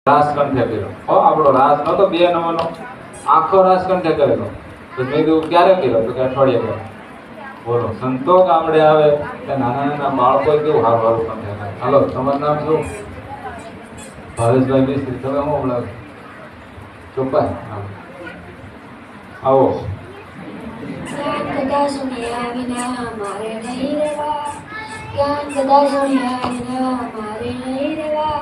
રાસ કંઠે કર્યો. આપણો રાસ નતો 2 નંબરનો આખો રાસ કંઠે કરેલો. તો મેં કીધું ક્યારે કર્યો? તો કે અઠવાડિયે કર્યો. બોલો, સંતો ગામડે આવે કે નાના નાના બાળકો કેવું સારું સારું કંઠે કરે. હાલો, તમારું નામ શું? ભાવેશભાઈ મિસ્ત્રી. તમે શું બોલાવો? ચોપાઈ. આવો. કથા સુણ્યા વિના મારે નહીં રહેવા, જ્ઞાન કથા સુણ્યા વિના મારે નહીં રહેવા.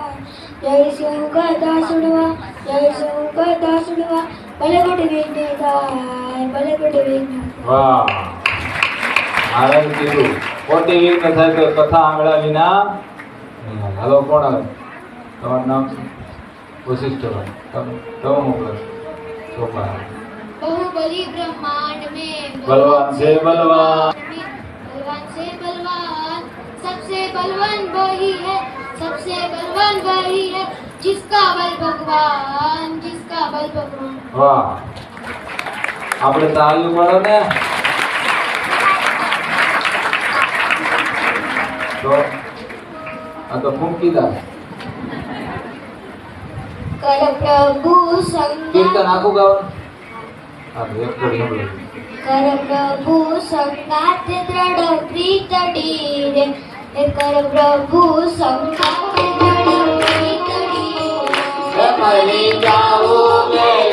જઈશું કથા સુણવા, જઈશું કથા સુણવા, ભલે કોટી વિઘ્ન થાય, ભલે કોટી વિઘ્ન થાય. વાહ, મહારાજ કીધું ખોટી વિઘ્ન થાય તો કથા આંગળા વિના નહીં હાલે. હાલો, કોણ આવે? તમારું નામ શું? વશિષ્ઠભાઈ. તમે મોકલો ચોપાઈ. बहुबली ब्रह्मांड में बलवान से बलवान, बलवान से बलवान, सबसे बलवान वही है, सबसे बलवान वही है, जिसका बल भगवान, जिसका बल भगवान. વાહ, આપણે તાળીઓ પાડો ને. તો આ તો ફૂંકીદાર कर प्रभु संग કીર્તન આખું ગાવાનું. હા, તો એક કડી સાંભળો. कर प्रभु संगात दृढ़ प्रीत डीरे, कर प्रभु संगात दृढ़ प्रीत डीरे. मरी जाऊं मैं